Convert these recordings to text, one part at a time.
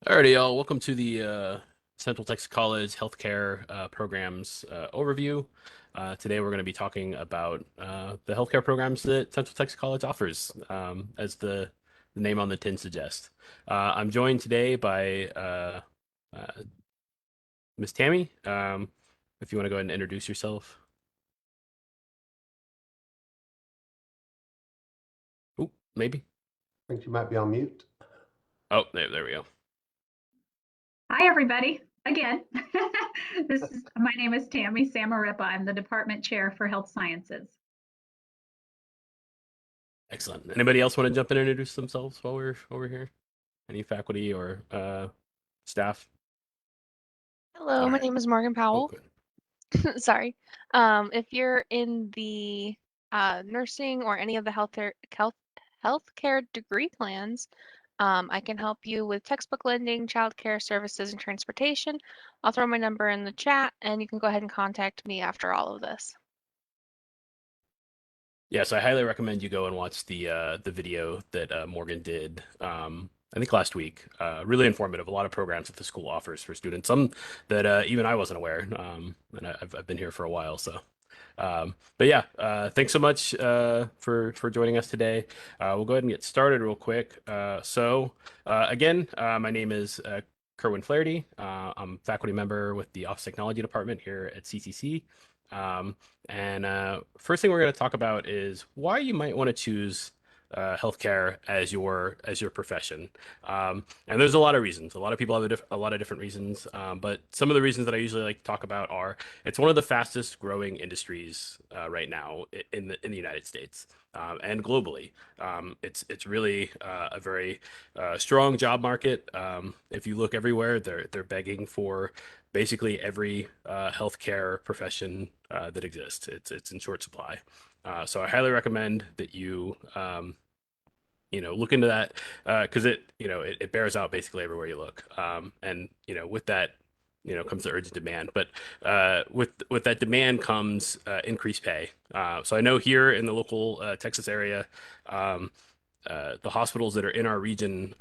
Alrighty, y'all. Welcome to the Central Texas College Healthcare Programs overview. Today we're going to be talking about the healthcare programs that Central Texas College offers, as the name on the tin suggests. I'm joined today by uh, Miss Tammy. If you want to go ahead and introduce yourself. Oop, maybe. Think you might be on mute. Oh, there we go. Hi, everybody. Again, my name is Tammy Samarippa. I'm the department chair for health sciences. Excellent. Anybody else want to jump in and introduce themselves while we're over here? Any faculty or staff? Hello, All my right. name is Morgan Oh, Powell. good. Sorry. If you're in the nursing or any of the healthcare degree plans, I can help you with textbook lending, childcare services, and transportation. I'll throw my number in the chat, and you can go ahead and contact me after all of this. Yes, I highly recommend you go and watch the video that Morgan did. I think last week. Really informative. A lot of programs that the school offers for students. Some that even I wasn't aware. And I've been here for a while, so. But yeah, thanks so much for joining us today. We'll go ahead and get started real quick. Again, my name is Kerwin Flaherty. I'm faculty member with the Office Technology Department here at CCC. And first thing we're going to talk about is why you might want to choose healthcare as your profession. And there's a lot of reasons. A lot of people have a lot of different reasons. But some of the reasons that I usually like to talk about are it's one of the fastest growing industries right now in the United States and globally. It's really a very strong job market. If you look everywhere, they're begging for basically every healthcare profession that exists. It's in short supply. So I highly recommend that you look into that because it bears out basically everywhere you look. And with that comes the urgent demand. But with that demand comes increased pay. So I know here in the local Texas area, um, the hospitals that are in our region,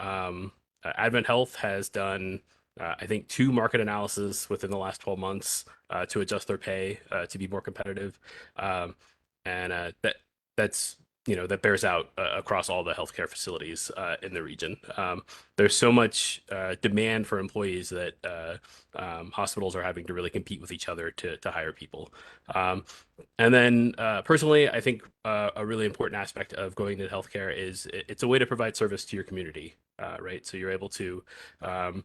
Advent Health has done, I think, two market analysis within the last 12 months to adjust their pay to be more competitive. Um, and that's that bears out across all the healthcare facilities in the region. There's so much demand for employees that hospitals are having to really compete with each other to hire people. Um, and then personally, I think a really important aspect of going to healthcare is it's a way to provide service to your community, right? So you're able to, um,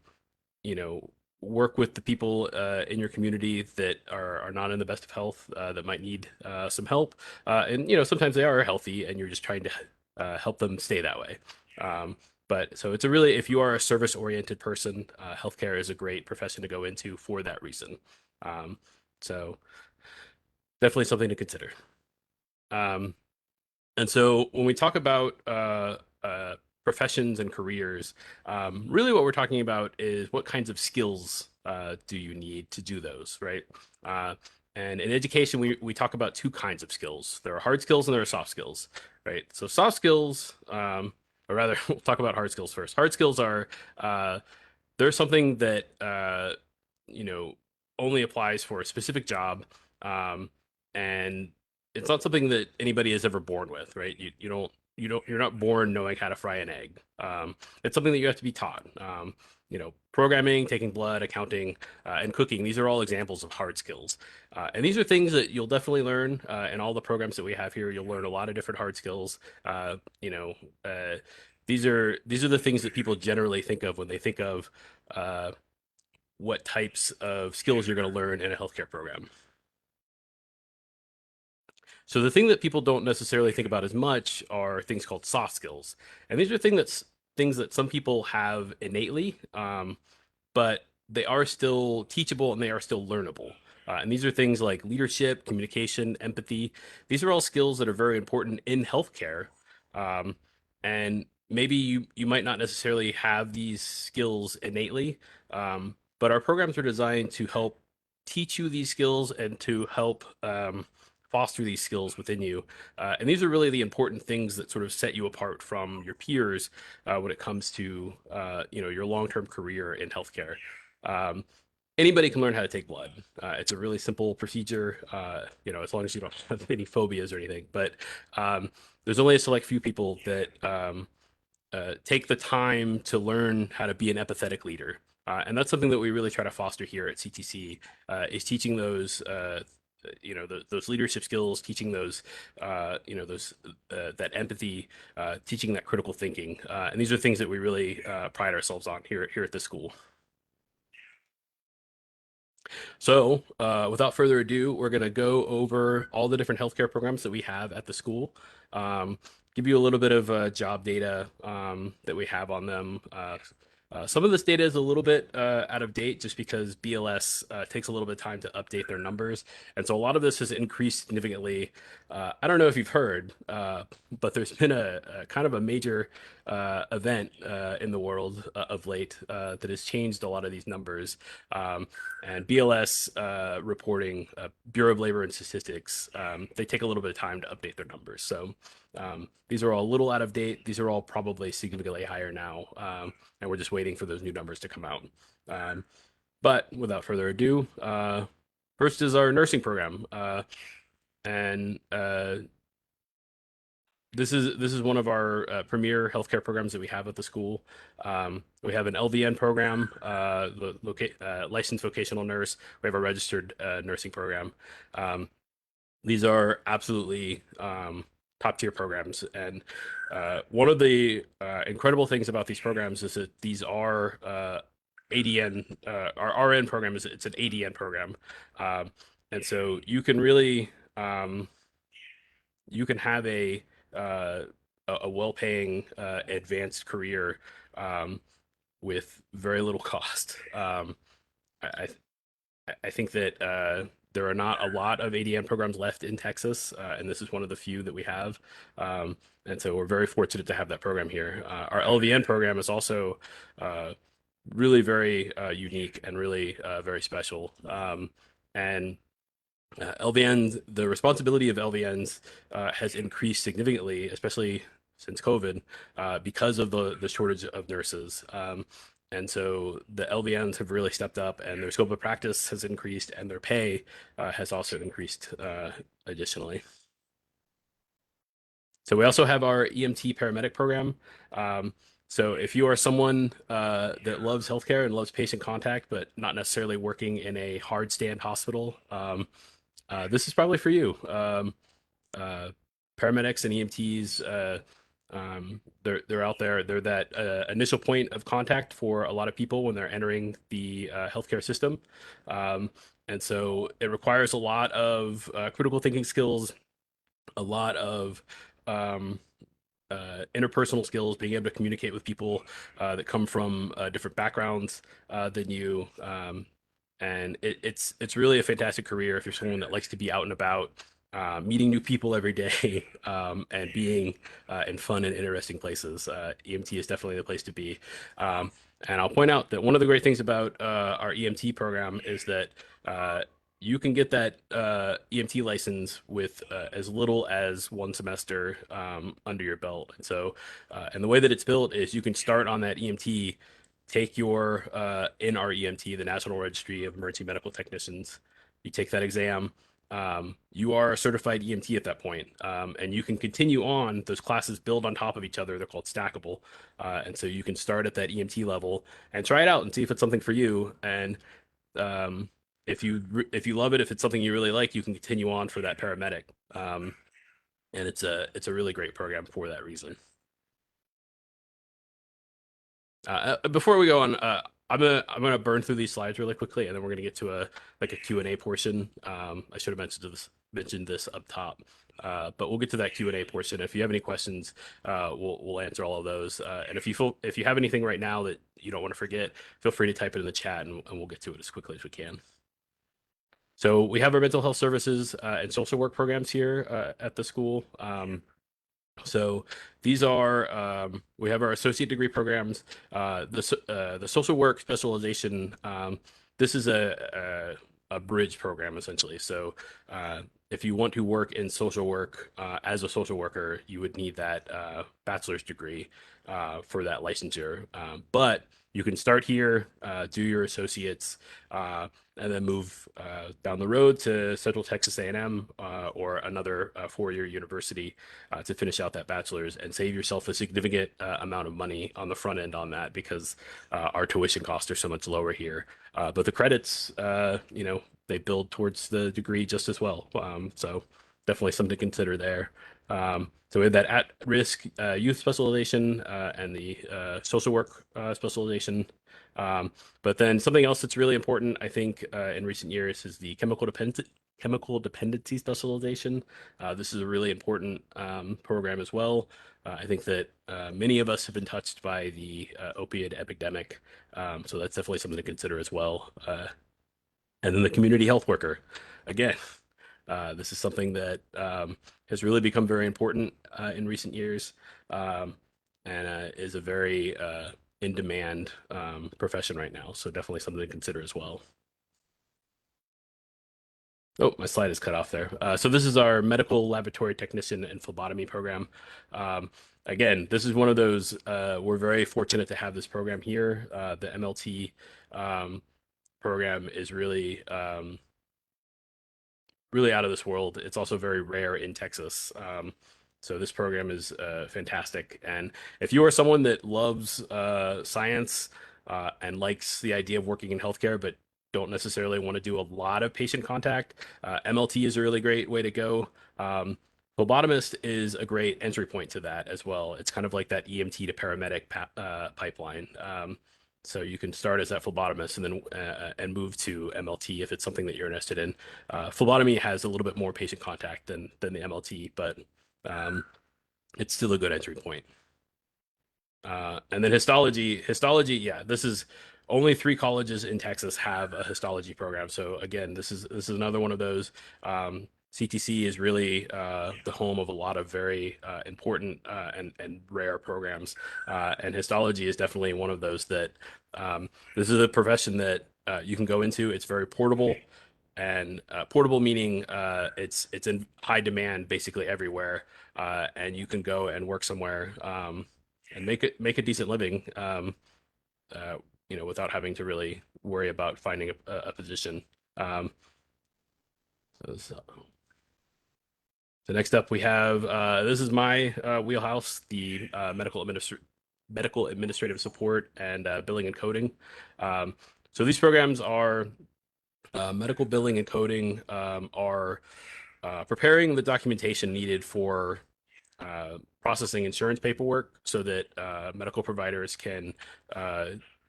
you know, work with the people in your community that are not in the best of health, that might need some help. And sometimes they are healthy, and you're just trying to help them stay that way. But so it's a really, if you are a service-oriented person, healthcare is a great profession to go into for that reason. So definitely something to consider. Um, and so when we talk about professions and careers, really what we're talking about is what kinds of skills do you need to do those, right? Uh, and in education, we talk about two kinds of skills. There are hard skills and there are soft skills, right? So soft skills, or rather, we'll talk about hard skills first. Hard skills are there's something that you know only applies for a specific job, um, and it's not something that anybody is ever born with, right? You're not born knowing how to fry an egg. It's something that you have to be taught. Programming, taking blood, accounting, and cooking. These are all examples of hard skills, and these are things that you'll definitely learn in all the programs that we have here. You'll learn a lot of different hard skills. Uh, you know, uh, these are the things that people generally think of when they think of uh, what types of skills you're going to learn in a healthcare program. So the thing that people don't necessarily think about as much are things called soft skills, and these are things that some people have innately, but they are still teachable and they are still learnable. And these are things like leadership, communication, empathy. These are all skills that are very important in healthcare. Um, and maybe you might not necessarily have these skills innately, but our programs are designed to help teach you these skills and to help foster these skills within you. And these are really the important things that sort of set you apart from your peers when it comes to your long-term career in healthcare. Anybody can learn how to take blood. It's a really simple procedure, as long as you don't have any phobias or anything. But there's only a select few people that take the time to learn how to be an empathetic leader. And that's something that we really try to foster here at CTC, is teaching those, those leadership skills, teaching those, that empathy, teaching that critical thinking. And these are things that we really pride ourselves on here at the school. So, without further ado, we're going to go over all the different healthcare programs that we have at the school, give you a little bit of job data that we have on them. Some of this data is a little bit out of date just because BLS takes a little bit of time to update their numbers. And so a lot of this has increased significantly. I don't know if you've heard, but there's been a kind of a major event in the world of late that has changed a lot of these numbers. And BLS reporting, Bureau of Labor and Statistics, they take a little bit of time to update their numbers. So these are all a little out of date. These are all probably significantly higher now. And we're just waiting for those new numbers to come out. But without further ado, first is our nursing program. And this is one of our premier healthcare programs that we have at the school. We have an LVN program, licensed vocational nurse. We have a registered nursing program. These are absolutely top tier programs. And one of the incredible things about these programs is that these are ADN, our RN program it's an ADN program. And so you can really, you can have a well-paying advanced career with very little cost. I think that there are not a lot of ADN programs left in Texas, and this is one of the few that we have. And so we're very fortunate to have that program here. Our LVN program is also really very unique and really very special. And LVNs, the responsibility of LVNs has increased significantly, especially since COVID, because of the shortage of nurses. And so the LVNs have really stepped up, and their scope of practice has increased, and their pay has also increased additionally. So we also have our EMT Paramedic Program. So if you are someone that loves healthcare and loves patient contact, but not necessarily working in a hard stand hospital, this is probably for you. Paramedics and EMTs, they're out there. They're that initial point of contact for a lot of people when they're entering the healthcare system. And so it requires a lot of critical thinking skills, a lot of interpersonal skills, being able to communicate with people that come from different backgrounds than you. And it's really a fantastic career if you're someone that likes to be out and about, meeting new people every day, and being in fun and interesting places. EMT is definitely the place to be. And I'll point out that one of the great things about our EMT program is that you can get that EMT license with as little as one semester under your belt. And so, and the way that it's built is you can start on that EMT, take your NREMT, the National Registry of Emergency Medical Technicians. You take that exam. You are a certified EMT at that point, and you can continue on. Those classes build on top of each other. They're called stackable, and so you can start at that EMT level and try it out and see if it's something for you. And if you love it, if it's something you really like, you can continue on for that paramedic. And it's a really great program for that reason. Before we go on, I'm gonna burn through these slides really quickly, and then we're gonna get to a Q&A portion. I should have mentioned this up top, but we'll get to that Q&A portion. If you have any questions, we'll answer all of those. And if you have anything right now that you don't want to forget, feel free to type it in the chat, and we'll get to it as quickly as we can. So we have our mental health services and social work programs here at the school. So these are, we have our associate degree programs, the social work specialization. This is a bridge program essentially. So if you want to work in social work as a social worker, you would need that bachelor's degree for that licensure. But you can start here, do your associates, and then move down the road to Central Texas A&M or another four-year university to finish out that bachelor's and save yourself a significant amount of money on the front end on that because our tuition costs are so much lower here. But the credits, they build towards the degree just as well. So definitely something to consider there. So we have that at-risk youth specialization and the social work specialization. But then something else that's really important, I think, in recent years is the chemical dependency specialization. This is a really important program as well. I think that many of us have been touched by the opioid epidemic, so that's definitely something to consider as well. And then the community health worker, again, this is something that has really become very important in recent years, and is a very in-demand profession right now. So definitely something to consider as well. Oh, my slide is cut off there. So this is our medical laboratory technician and phlebotomy program. Again, this is one of those, we're very fortunate to have this program here. The MLT program is really, really out of this world. It's also very rare in Texas. So this program is fantastic. And if you are someone that loves science and likes the idea of working in healthcare, but don't necessarily want to do a lot of patient contact, MLT is a really great way to go. Phlebotomist is a great entry point to that as well. It's kind of like that EMT to paramedic pipeline. So you can start as that phlebotomist and then and move to MLT if it's something that you're interested in. Phlebotomy has a little bit more patient contact than the MLT, but it's still a good entry point. And then histology, yeah, this is only 3 colleges in Texas have a histology program. So again, this is another one of those. CTC is really the home of a lot of very important and rare programs, and histology is definitely one of those that this is a profession that you can go into. It's very portable, and portable meaning it's in high demand basically everywhere, and you can go and work somewhere and make a decent living, without having to really worry about finding a position. So next up we have this is my wheelhouse, the medical administrative support and billing and coding. So these programs are medical billing and coding are preparing the documentation needed for processing insurance paperwork so that medical providers can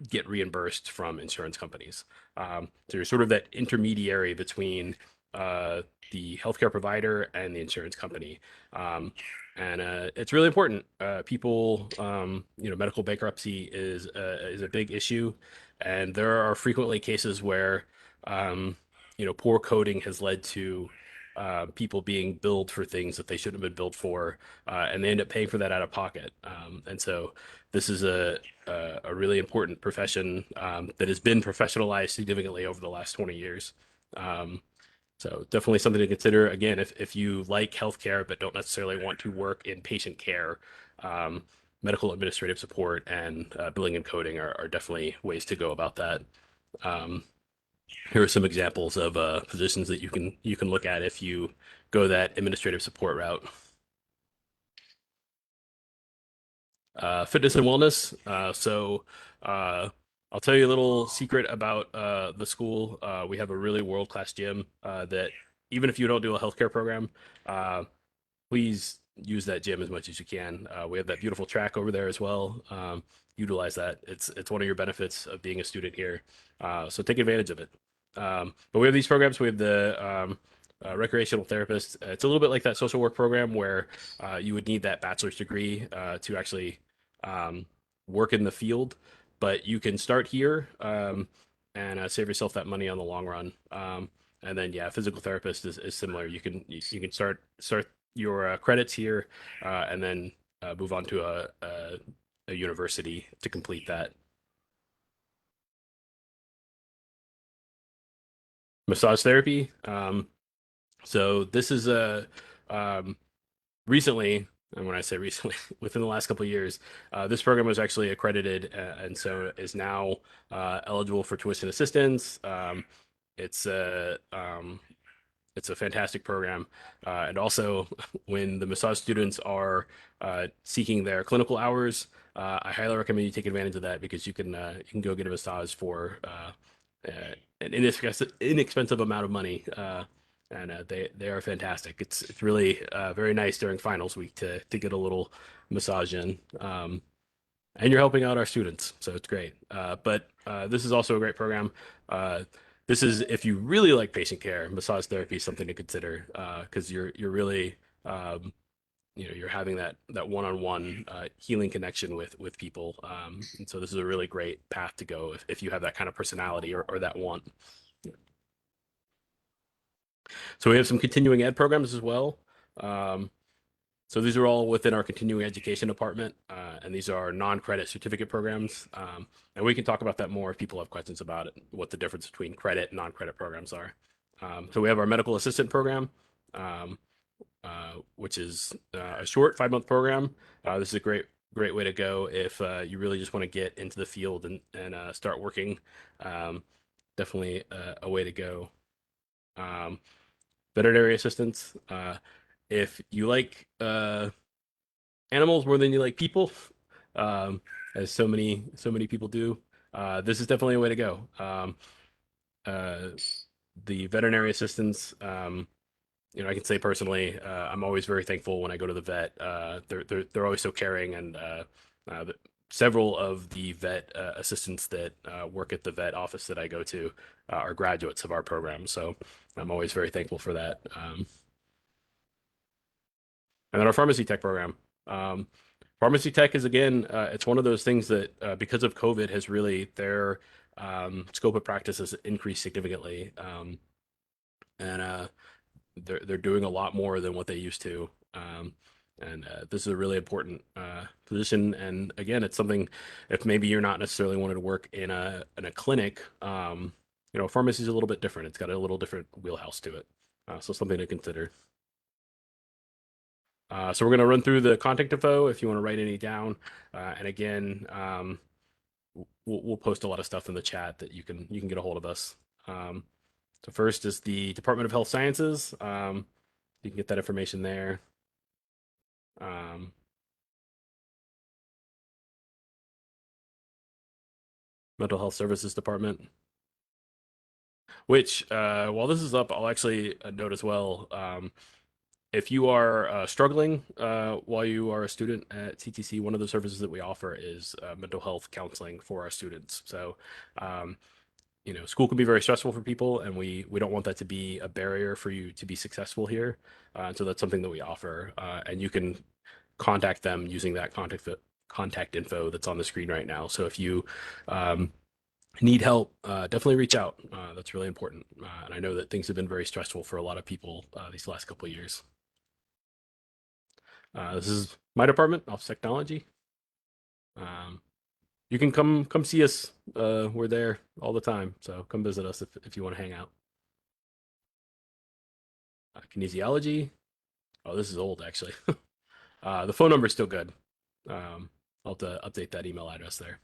get reimbursed from insurance companies. So you're sort of that intermediary between the healthcare provider and the insurance company. And it's really important. People, medical bankruptcy is a big issue, and there are frequently cases where, poor coding has led to people being billed for things that they shouldn't have been billed for, and they end up paying for that out of pocket. And so this is a really important profession that has been professionalized significantly over the last 20 years. So definitely something to consider. Again, if you like healthcare but don't necessarily want to work in patient care, medical administrative support and billing and coding are definitely ways to go about that. Here are some examples of positions that you can look at if you go that administrative support route. Fitness and wellness. So I'll tell you a little secret about the school. We have a really world-class gym that even if you don't do a healthcare program, please use that gym as much as you can. We have that beautiful track over there as well. Utilize that. It's one of your benefits of being a student here. So take advantage of it. But we have these programs. We have the recreational therapist. It's a little bit like that social work program where you would need that bachelor's degree to actually work in the field. But you can start here and save yourself that money on the long run. And then, yeah, physical therapist is similar. You can start your credits here and then move on to a university to complete that. Massage therapy. So this is a recently, and when I say recently, within the last couple of years, this program was actually accredited, and so is now eligible for tuition assistance. It's a it's a fantastic program, and also when the massage students are seeking their clinical hours, I highly recommend you take advantage of that because you can go get a massage for an inexpensive amount of money. And they are fantastic. It's really very nice during finals week to get a little massage in. And you're helping out our students, so it's great. But this is also a great program. This is if you really like patient care, massage therapy is something to consider because you're really you're having that one-on-one healing connection with people. And so this is a really great path to go if you have that kind of personality or that want. So we have some continuing ed programs as well. Um, so these are all within our continuing education department, and these are non-credit certificate programs. And we can talk about that more if people have questions about it, what the difference between credit and non-credit programs are. So we have our medical assistant program, um, which is a short 5-month program. This is a great way to go if you really just want to get into the field and start working. Definitely a way to go. Um, Veterinary assistants. If you like animals more than you like people, um, as so many people do, this is definitely a way to go. Uh, the veterinary assistants, I can say personally, I'm always very thankful when I go to the vet. They're always so caring, and several of the vet assistants that work at the vet office that I go to are graduates of our program. So I'm always very thankful for that. And then our pharmacy tech program. Um, Pharmacy tech is again, it's one of those things that because of COVID has really their scope of practice has increased significantly, and they're doing a lot more than what they used to. And this is a really important position. And again, it's something if maybe you're not necessarily wanting to work in a clinic, pharmacy is a little bit different. It's got a little different wheelhouse to it, so something to consider. So we're going to run through the contact info if you want to write any down. And again, we'll post a lot of stuff in the chat that you can get a hold of us. So first is the Department of Health Sciences. You can get that information there. Mental Health Services Department, which while this is up, I'll actually note as well. If you are struggling while you are a student at CTC, one of the services that we offer is mental health counseling for our students. So, school can be very stressful for people, and we don't want that to be a barrier for you to be successful here. So that's something that we offer, and you can contact them using that contact info that's on the screen right now. So if you need help, definitely reach out. That's really important. And I know that things have been very stressful for a lot of people these last couple of years. This is my department, Office Technology. You can come see us. We're there all the time, so come visit us if you want to hang out. Kinesiology. Oh, this is old actually. The phone number is still good. I'll have to update that email address there.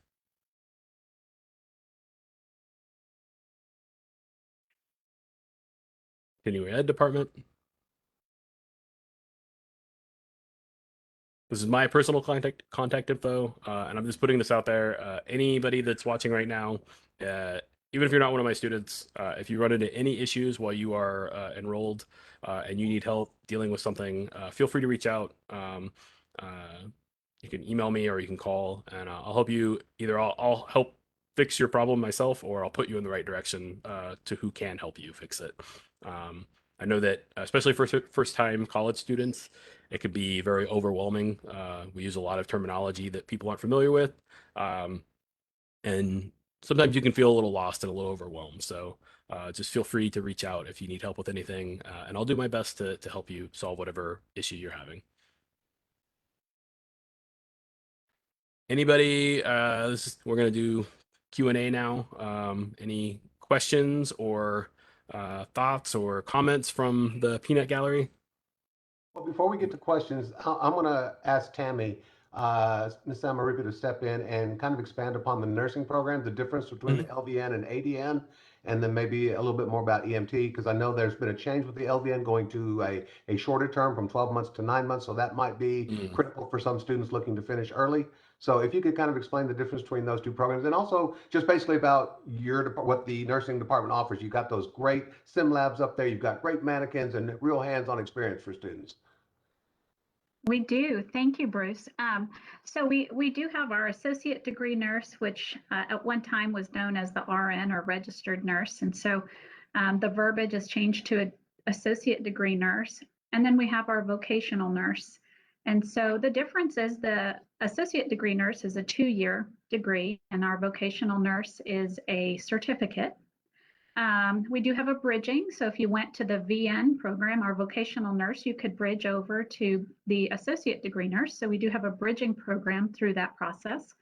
Continuing Ed department. This is my personal contact info, and I'm just putting this out there. Anybody that's watching right now, even if you're not one of my students, if you run into any issues while you are enrolled and you need help dealing with something, feel free to reach out. You can email me or you can call, and I'll help you. Either I'll help fix your problem myself, or I'll put you in the right direction to who can help you fix it. I know that, especially for first-time college students, it could be very overwhelming. We use a lot of terminology that people aren't familiar with, and sometimes you can feel a little lost and a little overwhelmed. So just feel free to reach out if you need help with anything, and I'll do my best to help you solve whatever issue you're having. Anybody? We're gonna do Q&A now. Any questions or thoughts or comments from the peanut gallery? Well, before we get to questions, I'm going to ask Tammy, Ms. Samaripa, to step in and kind of expand upon the nursing program, the difference between the LVN and ADN, and then maybe a little bit more about EMT, because I know there's been a change with the LVN going to a shorter term from 12 months to 9 months, so that might be critical for some students looking to finish early. So if you could kind of explain the difference between those two programs, and also just basically about what the nursing department offers. You've got those great sim labs up there, you've got great mannequins and real hands-on experience for students. We do. Thank you, Bruce. So we do have our associate degree nurse, which at one time was known as the RN or registered nurse. And so the verbiage has changed to an associate degree nurse. And then we have our vocational nurse. And so the difference is the associate degree nurse is a 2-year degree, and our vocational nurse is a certificate. We do have a bridging. So if you went to the VN program, our vocational nurse, you could bridge over to the associate degree nurse. So we do have a bridging program through that process.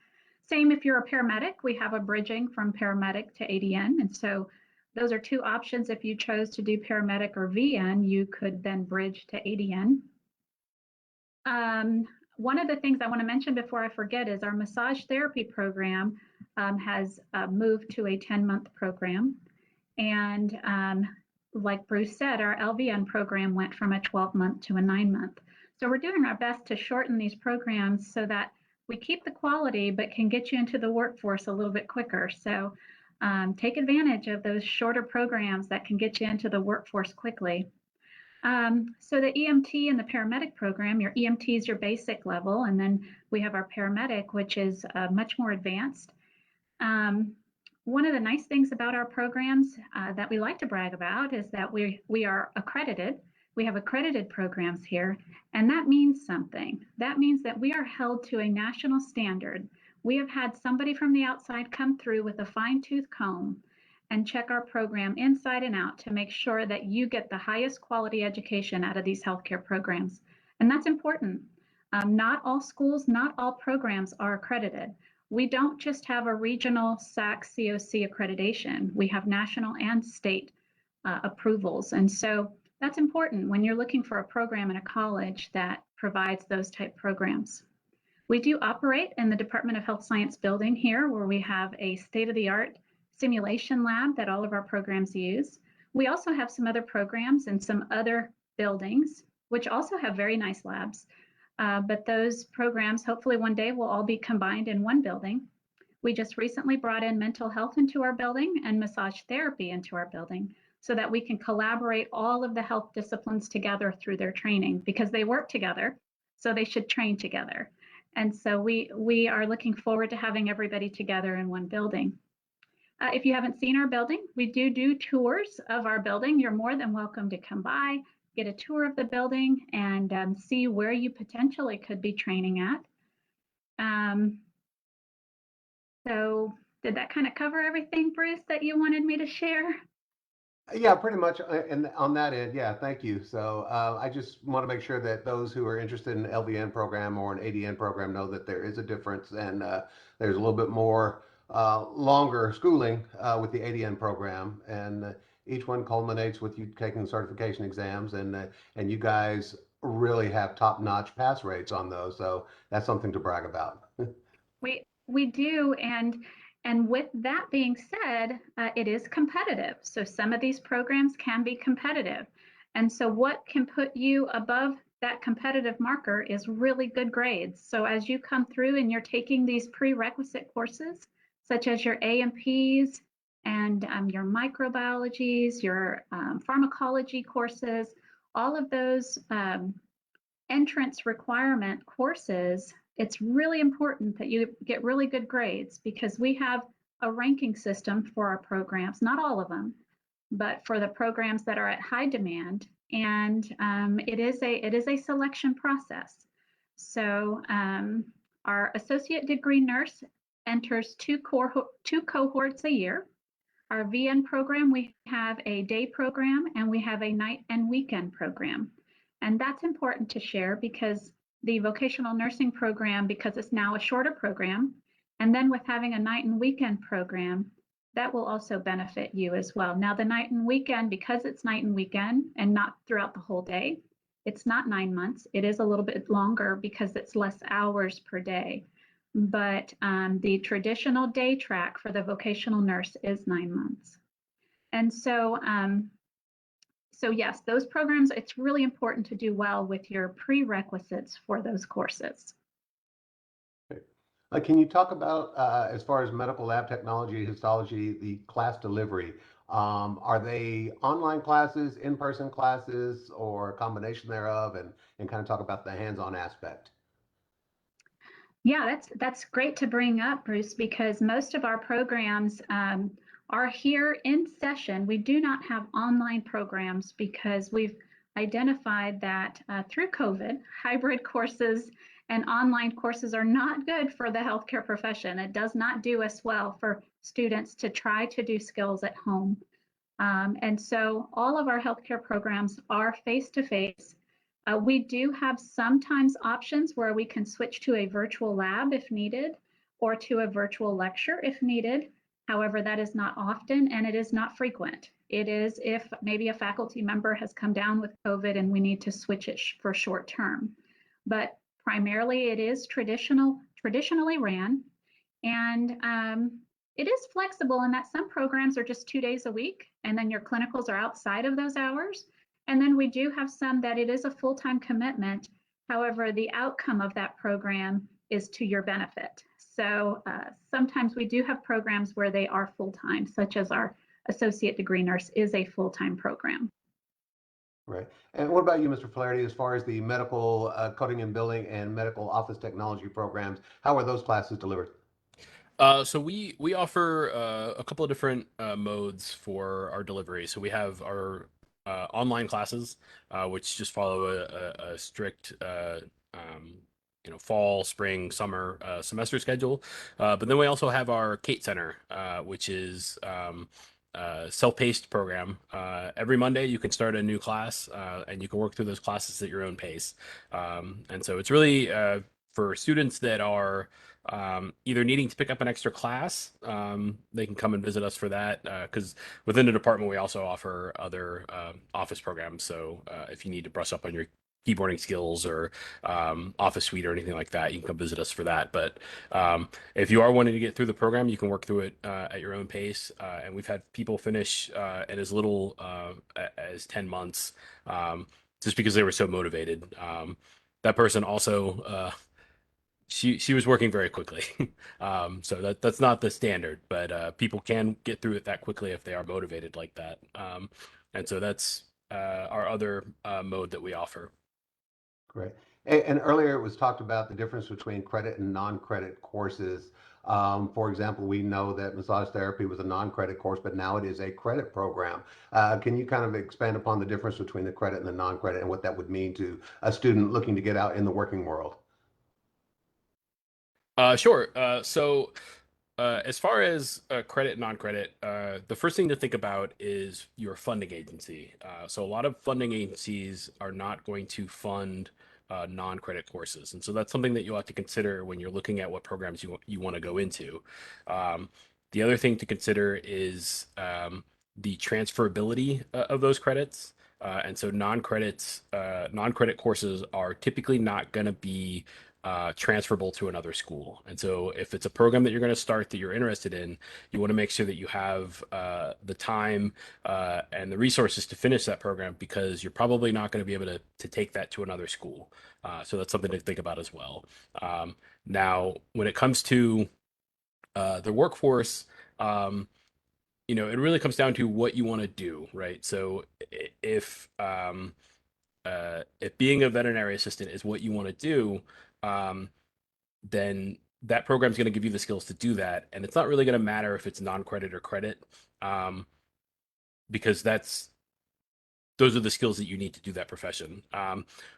Same if you're a paramedic, we have a bridging from paramedic to ADN. And so those are two options. If you chose to do paramedic or VN, you could then bridge to ADN. One of the things I want to mention before I forget is our massage therapy program has moved to a 10-month program. And like Bruce said, our LVN program went from a 12-month to a 9-month. So we're doing our best to shorten these programs so that we keep the quality, but can get you into the workforce a little bit quicker. So take advantage of those shorter programs that can get you into the workforce quickly. So the EMT and the paramedic program, your EMT is your basic level, and then we have our paramedic, which is much more advanced. One of the nice things about our programs that we like to brag about is that we are accredited. We have accredited programs here, and that means something. That means that we are held to a national standard. We have had somebody from the outside come through with a fine-tooth comb and check our program inside and out to make sure that you get the highest quality education out of these healthcare programs. And that's important. Not all schools, not all programs are accredited. We don't just have a regional SAC COC accreditation. We have national and state approvals. And so that's important when you're looking for a program in a college that provides those type programs. We do operate in the Department of Health Science building here, where we have a state-of-the-art simulation lab that all of our programs use. We also have some other programs in some other buildings, which also have very nice labs. But those programs, hopefully one day, will all be combined in one building. We just recently brought in mental health into our building and massage therapy into our building so that we can collaborate all of the health disciplines together through their training, because they work together, so they should train together. And so we are looking forward to having everybody together in one building. If you haven't seen our building, we do tours of our building. You're more than welcome to come by, get a tour of the building, and see where you potentially could be training at. So did that kind of cover everything, Bruce, that you wanted me to share? Yeah, pretty much. And on that end, yeah, thank you. So I just want to make sure that those who are interested in an LVN program or an ADN program know that there is a difference, and there's a little bit more longer schooling with the ADN program, and each one culminates with you taking certification exams, and you guys really have top-notch pass rates on those. So that's something to brag about. We do, and with that being said, it is competitive. So some of these programs can be competitive. And so what can put you above that competitive marker is really good grades. So as you come through and you're taking these prerequisite courses, such as your AMPs and your microbiologies, your pharmacology courses, all of those entrance requirement courses, it's really important that you get really good grades, because we have a ranking system for our programs, not all of them, but for the programs that are at high demand. And it is a selection process. So our associate degree nurse enters two cohorts a year. Our VN program, we have a day program and we have a night and weekend program. And that's important to share, because the vocational nursing program, because it's now a shorter program, and then with having a night and weekend program, that will also benefit you as well. Now, the night and weekend, because it's night and weekend and not throughout the whole day, it's not 9 months. It is a little bit longer because it's less hours per day. But the traditional day track for the vocational nurse is 9 months. And so yes, those programs, it's really important to do well with your prerequisites for those courses. Can you talk about, as far as medical lab technology, histology, the class delivery? Are they online classes, in-person classes, or a combination thereof? And kind of talk about the hands-on aspect. Yeah, that's great to bring up, Bruce, because most of our programs are here in session. We do not have online programs because we've identified that through COVID, hybrid courses and online courses are not good for the healthcare profession. It does not do us well for students to try to do skills at home. And so all of our healthcare programs are face-to-face. We do have sometimes options where we can switch to a virtual lab if needed, or to a virtual lecture if needed. However, that is not often and it is not frequent. It is if maybe a faculty member has come down with COVID and we need to switch it for short term. But primarily it is traditionally ran, and it is flexible in that some programs are just 2 days a week and then your clinicals are outside of those hours. And then we do have some that it is a full-time commitment. However, the outcome of that program is to your benefit. So sometimes we do have programs where they are full-time, such as our associate degree nurse is a full-time program. Right. And what about you, Mr. Flaherty, as far as the medical coding and billing and medical office technology programs? How are those classes delivered? So we offer a couple of different modes for our delivery. So we have our online classes, which just follow a strict fall, spring, summer semester schedule. But then we also have our Kate Center, which is self-paced program. Every Monday you can start a new class, and you can work through those classes at your own pace. And so it's really for students that are either needing to pick up an extra class, they can come and visit us for that. Because within the department, we also offer other office programs. So if you need to brush up on your keyboarding skills or office suite or anything like that, you can come visit us for that. But if you are wanting to get through the program, you can work through it at your own pace. And we've had people finish in as little as 10 months just because they were so motivated. That person also she was working very quickly. So that's not the standard, but people can get through it that quickly if they are motivated like that. And so that's our other mode that we offer. Great. And earlier it was talked about the difference between credit and non-credit courses. For example, we know that massage therapy was a non-credit course, but now it is a credit program. Can you kind of expand upon the difference between the credit and the non-credit and what that would mean to a student looking to get out in the working world? Sure. As far as credit and non-credit, the first thing to think about is your funding agency. So a lot of funding agencies are not going to fund non-credit courses, and so that's something that you'll have to consider when you're looking at what programs you want to go into. Um, the other thing to consider is the transferability of those credits. And so non-credit courses are typically not going to be transferable to another school. And so if it's a program that you're going to start that you're interested in, you want to make sure that you have the time and the resources to finish that program, because you're probably not going to be able to take that to another school. So that's something to think about as well. Now, when it comes to the workforce, it really comes down to what you want to do, right? So if being a veterinary assistant is what you want to do, um, then that program is going to give you the skills to do that. And it's not really going to matter if it's non-credit or credit, um, because those are the skills that you need to do that profession.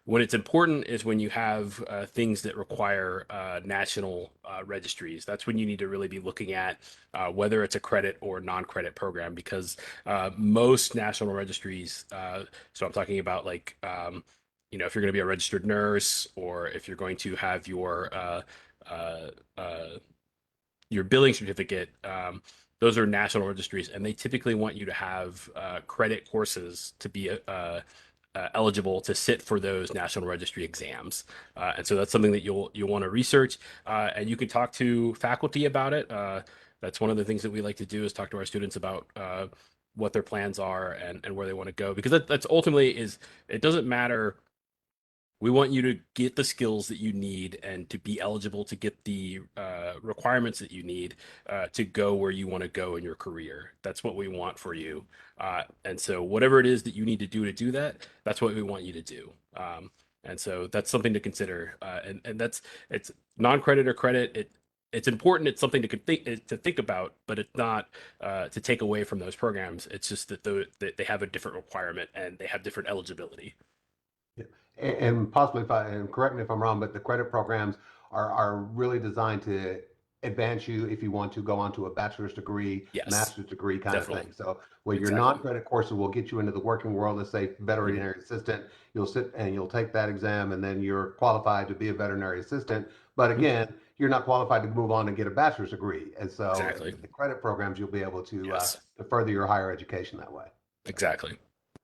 When it's important is when you have things that require national registries. That's when you need to really be looking at whether it's a credit or non-credit program, because most national registries, so I'm talking about like, if you're going to be a registered nurse, or if you're going to have uh, uh, your billing certificate, those are national registries, and they typically want you to have credit courses to be eligible to sit for those national registry exams. And so that's something that you'll want to research, and you can talk to faculty about it. That's one of the things that we like to do is talk to our students about what their plans are and where they want to go, because that's ultimately is it doesn't matter. We want you to get the skills that you need and to be eligible to get the requirements that you need to go where you want to go in your career. That's what we want for you. And so whatever it is that you need to do that, that's what we want you to do. And so that's something to consider. And that's it's non-credit or credit. It's important. It's something to think about, but it's not to take away from those programs. It's just that they have a different requirement and they have different eligibility. Yeah. And possibly, and correct me if I'm wrong, but the credit programs are really designed to advance you if you want to go on to a bachelor's degree, Yes, master's degree kind of definitely. thing. So, well, your Exactly. non-credit courses will get you into the working world. Let's say Mhm. veterinary assistant, you'll sit and you'll take that exam, and then you're qualified to be a veterinary assistant. But Mhm. again, you're not qualified to move on and get a bachelor's degree. And so, Exactly. the credit programs, you'll be able Yes, to further your higher education that way. So. exactly.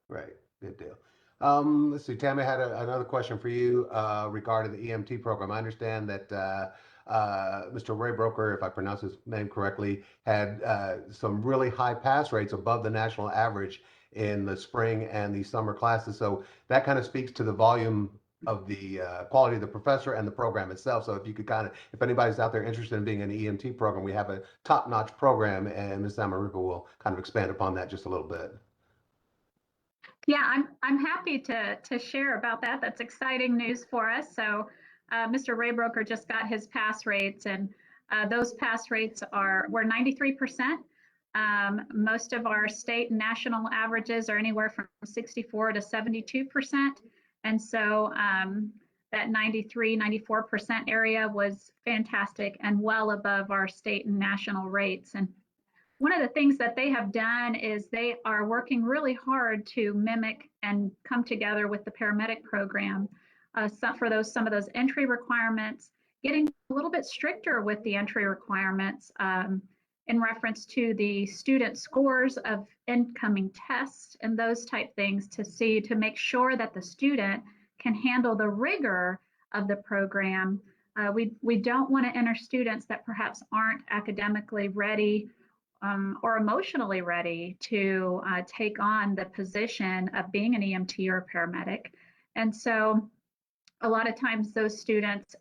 Right, good deal. Let's see, Tammy had another question for you regarding the EMT program. I understand that Mr. Ray Broker, if I pronounce his name correctly, had some really high pass rates above the national average in the spring and the summer classes. So that kind of speaks to the volume of the quality of the professor and the program itself. So if you could kind of, if anybody's out there interested in being in the EMT program, we have a top-notch program, and Ms. Amaripa will kind of expand upon that just a little bit. Yeah, I'm happy to share about that. That's exciting news for us. So, Mr. Raybroker just got his pass rates, and those pass rates were 93%. Most of our state and national averages are anywhere from 64 to 72%, and so that 93, 94% area was fantastic and well above our state and national rates. And one of the things that they have done is they are working really hard to mimic and come together with the paramedic program for some of those entry requirements, getting a little bit stricter with the entry requirements in reference to the student scores of incoming tests and those type things to make sure that the student can handle the rigor of the program. We don't want to enter students that perhaps aren't academically ready or emotionally ready to take on the position of being an EMT or a paramedic. And so a lot of times those students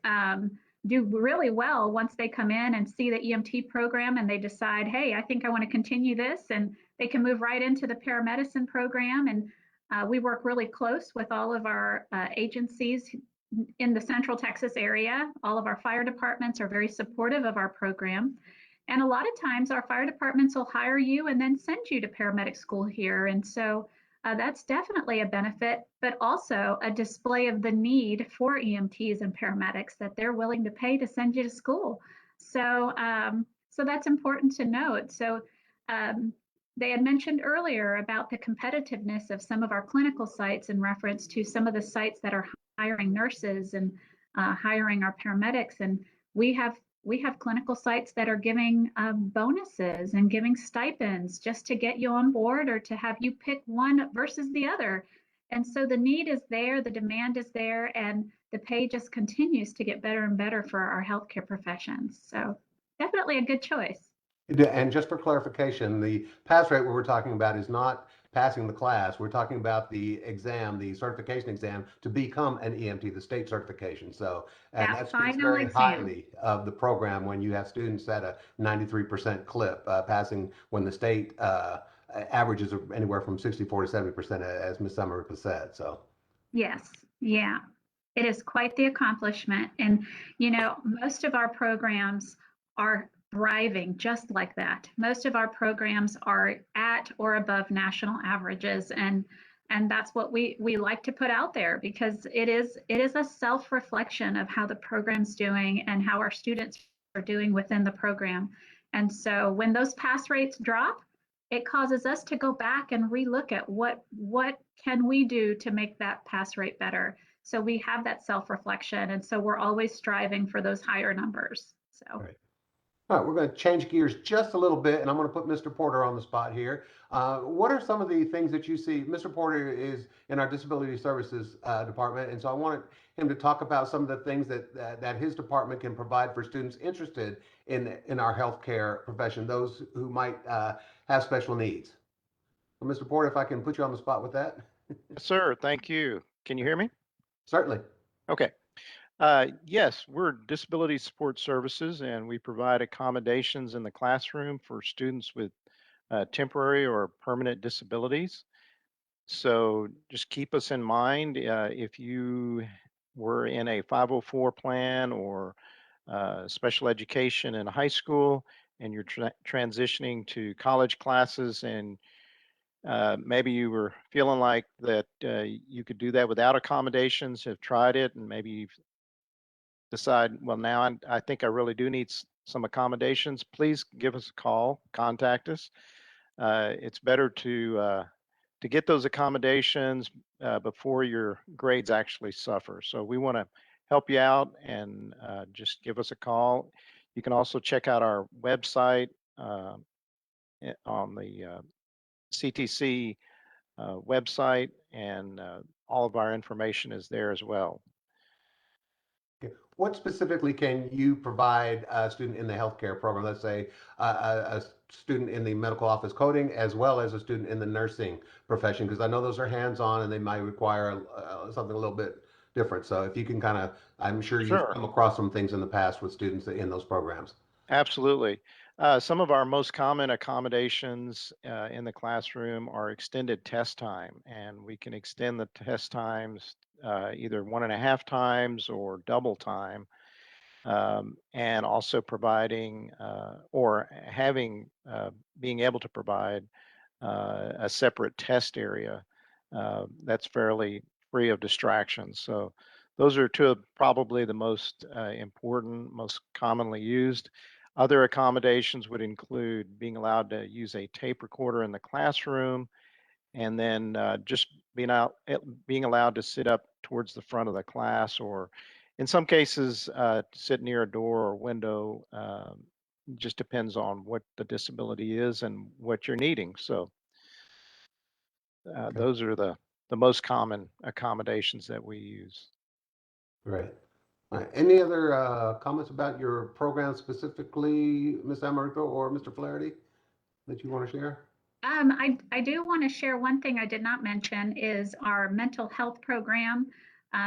do really well once they come in and see the EMT program and they decide, hey, I think I want to continue this, and they can move right into the paramedicine program. And we work really close with all of our agencies in the Central Texas area. All of our fire departments are very supportive of our program. And a lot of times our fire departments will hire you and then send you to paramedic school here. And so that's definitely a benefit, but also a display of the need for EMTs and paramedics that they're willing to pay to send you to school. So, so that's important to note. So they had mentioned earlier about the competitiveness of some of our clinical sites in reference to some of the sites that are hiring nurses and hiring our paramedics. And we have clinical sites that are giving bonuses and giving stipends just to get you on board or to have you pick one versus the other. And so the need is there, the demand is there, and the pay just continues to get better and better for our healthcare professions. So definitely a good choice. And just for clarification, the pass rate we're talking about is not passing the class. We're talking about the exam, the certification exam to become an EMT, the state certification. So, and That that speaks final very exam. highly of the program when you have students at a 93% clip passing when the state averages are anywhere from 64 to 70%, as Ms. Summerip said. So, Yes, yeah. It is quite the accomplishment. And, you know, most of our programs are thriving just like that. Most of our programs are at or above national averages. And that's what we like to put out there because it is a self-reflection of how the program's doing and how our students are doing within the program. And so when those pass rates drop, it causes us to go back and relook at what can we do to make that pass rate better. So we have that self-reflection, and so we're always striving for those higher numbers. So right. All right, we're going to change gears just a little bit, and I'm going to put Mr. Porter on the spot here. What are some of the things that you see? Mr. Porter is in our Disability Services department, and so I wanted him to talk about some of the things that his department can provide for students interested in our healthcare profession, those who might have special needs. So, Mr. Porter, if I can put you on the spot with that, Sir, thank you. Can you hear me? certainly. Okay. Yes, we're Disability Support Services, and we provide accommodations in the classroom for students with temporary or permanent disabilities. So just keep us in mind if you were in a 504 plan or special education in high school and you're transitioning to college classes and maybe you were feeling like that you could do that without accommodations, have tried it, and maybe you've decided, well, now I think I really do need some accommodations. Please give us a call, contact us. It's better to get those accommodations before your grades actually suffer. So we want to help you out and just give us a call. You can also check out our website on the CTC website, and all of our information is there as well. Okay. What specifically can you provide a student in the healthcare program? Let's say a student in the medical office coding, as well as a student in the nursing profession, because I know those are hands-on and they might require something a little bit different. So if you can kind of, I'm sure you've Sure. come across some things in the past with students in those programs. Absolutely. Some of our most common accommodations in the classroom are extended test time, and we can extend the test times either 1.5 times or double time, and also providing or having being able to provide a separate test area that's fairly free of distractions. So those are two of probably the most important, most commonly used. Other accommodations would include being allowed to use a tape recorder in the classroom, and then just being allowed to sit up towards the front of the class, or in some cases sit near a door or window. Just depends on what the disability is and what you're needing. So Okay, those are the most common accommodations that we use. great. All right. Any other comments about your program specifically, Ms. Amarito or Mr. Flaherty, that you want to share? I do want to share one thing I did not mention is our mental health program.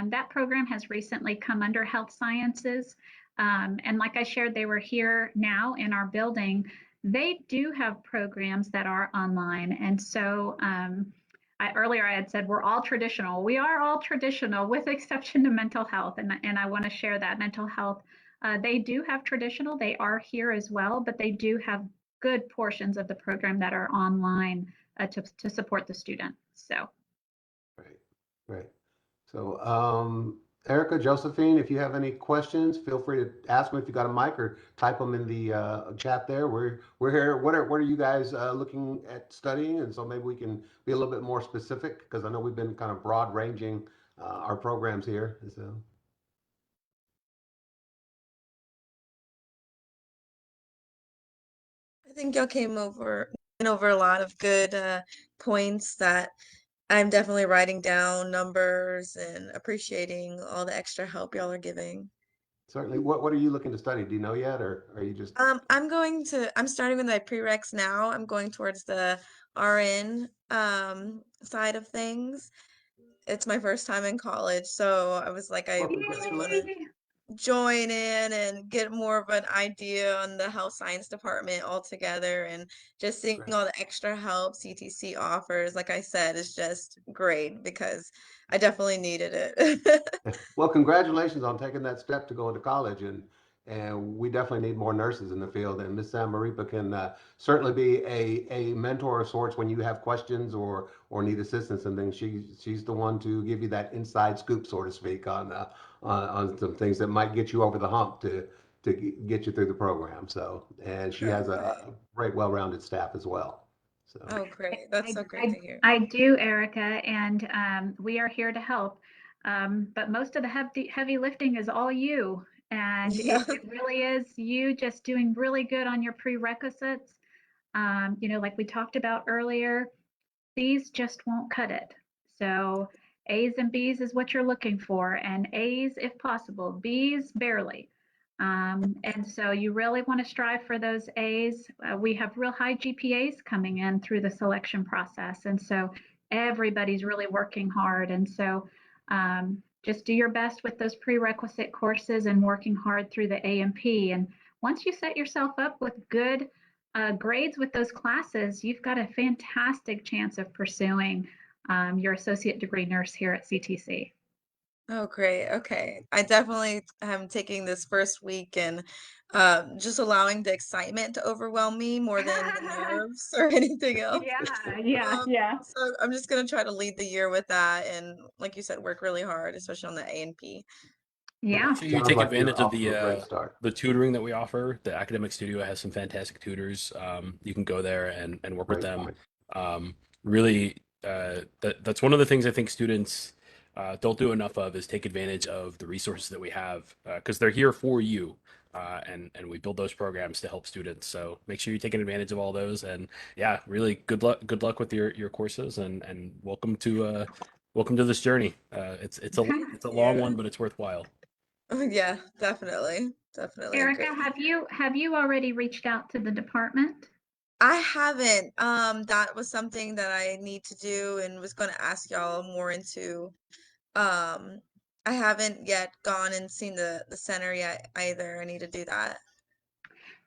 That program has recently come under health sciences. And like I shared, they were here now in our building. They do have programs that are online. And so earlier I had said we're all traditional. We are all traditional with exception to mental health. And I want to share that mental health. They do have traditional, they are here as well, but they do have good portions of the program that are online to support the student. So. Great, great. So, Erica, Josephine, if you have any questions, feel free to ask them if you got a mic or type them in the chat there. We're here. What are you guys looking at studying? And so maybe we can be a little bit more specific, because I know we've been kind of broad ranging our programs here. So. I think y'all went over a lot of good points that I'm definitely writing down numbers and appreciating all the extra help y'all are giving. Certainly. What are you looking to study? Do you know yet, or are you just? I'm starting with my prereqs now. I'm going towards the RN side of things. It's my first time in college, so I was like, I Well, really want to congratulations. join in and get more of an idea on the health science department altogether, and just seeing Great. all the extra help CTC offers, like I said, is just great because I definitely needed it. Well, congratulations on taking that step to go into college, and we definitely need more nurses in the field. And Miss Samaripa can certainly be a mentor of sorts when you have questions or need assistance and things. She's the one to give you that inside scoop, so to speak, on some things that might get you over the hump to get you through the program. So, and she has Perfect. a great, well-rounded staff as well. So. Oh, great. That's so great I, to hear. I do, Erica, and we are here to help. But most of the heavy lifting is all you. And Yeah. it really is you just doing really good on your prerequisites. Like we talked about earlier, B's just won't cut it. So A's and B's is what you're looking for, and A's if possible, B's barely. And so you really want to strive for those A's. We have real high GPAs coming in through the selection process. And so everybody's really working hard. And so just do your best with those prerequisite courses and working hard through the A&P. And once you set yourself up with good grades with those classes, you've got a fantastic chance of pursuing your associate degree nurse here at CTC. Oh, great. Okay. I definitely am taking this first week and just allowing the excitement to overwhelm me more than the nerves or anything else. Yeah. So I'm just gonna try to lead the year with that and, like you said, work really hard, especially on the A&P. Yeah. So you Sounds take like you're advantage of off to a great start. the tutoring that we offer. The academic studio has some fantastic tutors. You can go there and work with Great them. point. Really, that's one of the things I think students don't do enough of is take advantage of the resources that we have because they're here for you. And we build those programs to help students. So make sure you're taking advantage of all those. And yeah, really good luck with your courses and welcome to this journey. It's a long Yeah. one, but it's worthwhile. Yeah, definitely. Definitely Erica, agree. have you already reached out to the department? I haven't. That was something that I need to do and was going to ask y'all more into. Um, I haven't yet gone and seen the center yet either. I need to do that.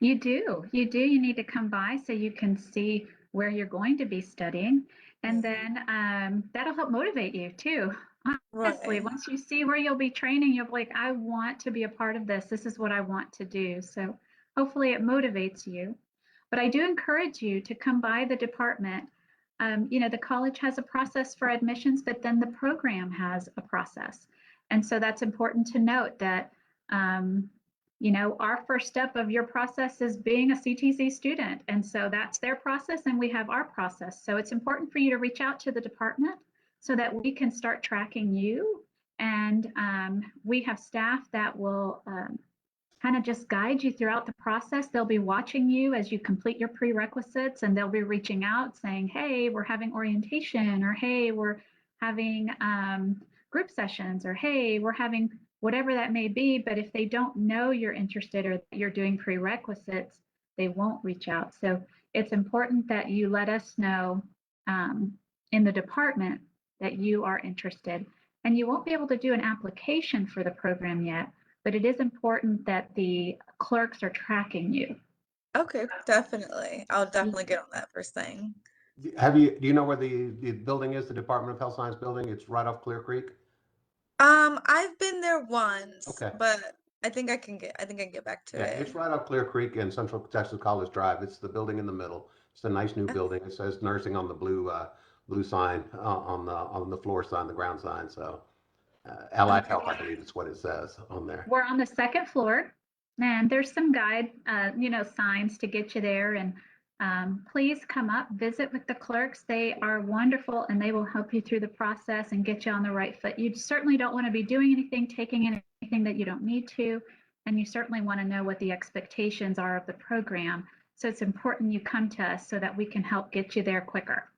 You do. You do. You need to come by so you can see where you're going to be studying. And Yeah. then that'll help motivate you too. Honestly, Right. once you see where you'll be training, you'll be like, I want to be a part of this. This is what I want to do. So hopefully it motivates you. But I do encourage you to come by the department. The college has a process for admissions, but then the program has a process. And so that's important to note that um, our first step of your process is being a CTC student. And so that's their process and we have our process. So it's important for you to reach out to the department so that we can start tracking you. And we have staff that will kind of just guide you throughout the process. They'll be watching you as you complete your prerequisites and they'll be reaching out saying, hey, we're having orientation, or hey, we're having group sessions, or hey, we're having whatever that may be. But if they don't know you're interested or you're doing prerequisites, they won't reach out. So it's important that you let us know in the department that you are interested. And you won't be able to do an application for the program yet, but it is important that the clerks are tracking you. Okay, definitely. I'll definitely get on that first thing. Do you know where the building is, the Department of Health Science building? It's right off Clear Creek? I've been there once, Okay. but I think I can get back to Yeah, it. it's right off Clear Creek and Central Texas College Drive. It's the building in the middle. It's a nice new Okay. building. It says nursing on the blue sign on the floor sign, the ground sign. So Allied Okay. Health, I believe is what it says on there. We're on the second floor, and there's some signs to get you there. And please come up, visit with the clerks. They are wonderful, and they will help you through the process and get you on the right foot. You certainly don't want to be doing anything, taking anything that you don't need to, and you certainly want to know what the expectations are of the program. So it's important you come to us so that we can help get you there quicker.